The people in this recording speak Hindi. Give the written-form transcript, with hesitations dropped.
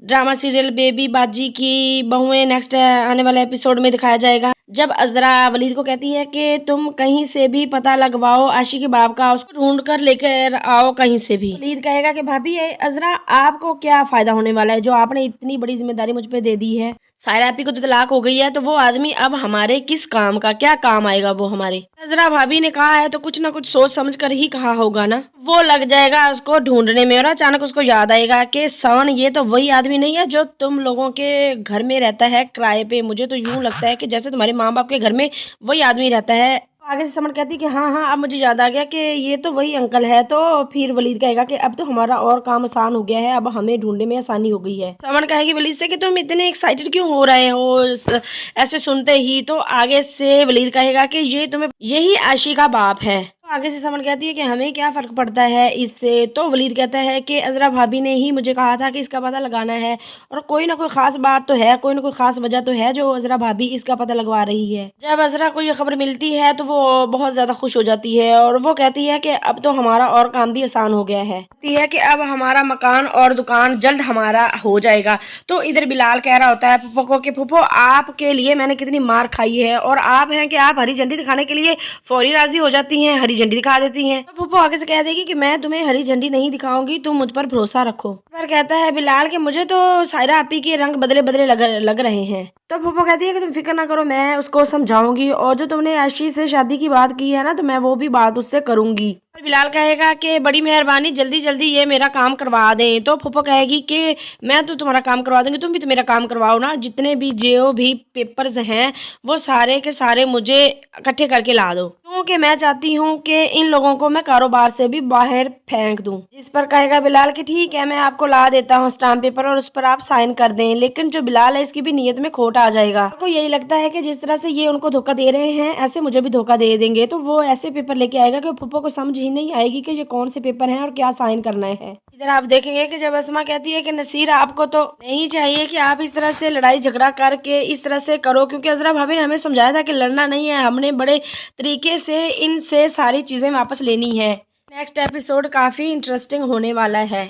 ड्रामा सीरियल बेबी बाजी की बहुएं नेक्स्ट आने वाले एपिसोड में दिखाया जाएगा। जब अज़रा वलीद को कहती है कि तुम कहीं से भी पता लगवाओ आशी के बाप का, उसको ढूंढ कर लेकर आओ कहीं से भी। वलीद कहेगा कि भाभी अज़रा आपको क्या फ़ायदा होने वाला है जो आपने इतनी बड़ी जिम्मेदारी मुझ पे दे दी है। सायरा आपी को तो तलाक हो गई है तो वो आदमी अब हमारे किस काम का, क्या काम आएगा वो हमारे। अज़रा भाभी ने कहा है तो कुछ ना कुछ सोच समझ कर ही कहा होगा ना। वो लग जाएगा उसको ढूंढने में और अचानक उसको याद आएगा कि सन ये तो वही आदमी नहीं है जो तुम लोगों के घर में रहता है किराए पे। मुझे तो यूं लगता है कि जैसे तुम्हारे माँ बाप के घर में वही आदमी रहता है। आगे से समन कहती कि हाँ हाँ अब मुझे याद आ गया कि ये तो वही अंकल है। तो फिर वलीद कहेगा कि अब तो हमारा और काम आसान हो गया है, अब हमें ढूंढने में आसानी हो गई है। समन कहेगी वलीद से कि तुम इतने एक्साइटेड क्यों हो रहे हो ऐसे सुनते ही। तो आगे से वलीद कहेगा कि ये तुम्हें यही आशी का बाप है। आगे से समन कहती है कि हमें क्या फ़र्क पड़ता है इससे। तो वलीद कहता है कि अज़रा भाभी ने ही मुझे कहा था कि इसका पता लगाना है और कोई ना कोई ख़ास बात तो है, कोई ना कोई ख़ास वजह तो है जो अज़रा भाभी इसका पता लगवा रही है। जब अज़रा को ये खबर मिलती है तो वो बहुत ज़्यादा खुश हो जाती है और वो कहती है कि अब तो हमारा और काम भी आसान हो गया है। कहती है कि अब हमारा मकान और दुकान जल्द हमारा हो जाएगा। तो इधर बिलाल कह रहा होता है फूफो को कि फूफो आपके लिए मैंने कितनी मार खाई है और आप हैं कि आप हरी झंडी दिखाने के लिए फौरी राजी हो जाती हैं, हरी झंडी दिखा देती हैं। तो फूफो आगे से कह देगी कि मैं तुम्हें हरी झंडी नहीं दिखाऊंगी, तुम मुझ पर भरोसा रखो। पर कहता है बिलाल कि मुझे तो सायरा आपी के रंग बदले बदले लग रहे हैं। तो फूफो कहती है कि तुम फिक्र ना करो, मैं उसको समझाऊंगी और जो तुमने आशी से शादी की बात की है ना तो मैं वो भी बात उससे करूंगी। बिलाल कहेगा कि बड़ी मेहरबानी जल्दी जल्दी ये मेरा काम करवा दें। तो फूफो कहेगी कि मैं तो तुम्हारा काम करवा दूंगी, तुम भी तो मेरा काम करवाओ ना। जितने भी जो भी पेपर्स हैं वो सारे के सारे मुझे इकट्ठे करके ला दो, क्योंकि मैं चाहती हूँ कि इन लोगों को मैं कारोबार से भी बाहर फेंक दूं। जिस पर कहेगा बिलाल कि ठीक है मैं आपको ला देता हूँ स्टाम्प पेपर और उस पर आप साइन कर दें। लेकिन जो बिलाल है इसकी भी नीयत में खोट आ जाएगा। आपको यही लगता है कि जिस तरह से ये उनको धोखा दे रहे हैं ऐसे मुझे भी धोखा दे देंगे। तो वो ऐसे पेपर लेके आएगा कि फूफो को समझ ही नहीं आएगी कि ये कौन से पेपर हैं और क्या साइन करना है। इधर आप देखेंगे कि जब अस्मा कहती है कि नसीर आपको तो नहीं चाहिए कि आप इस तरह से लड़ाई झगड़ा करके इस तरह से करो, क्योंकि अज़रा भाभी ने हमें समझाया था कि लड़ना नहीं है, हमने बड़े तरीके से इनसे सारी चीज़ें वापस लेनी है। नेक्स्ट एपिसोड काफ़ी इंटरेस्टिंग होने वाला है।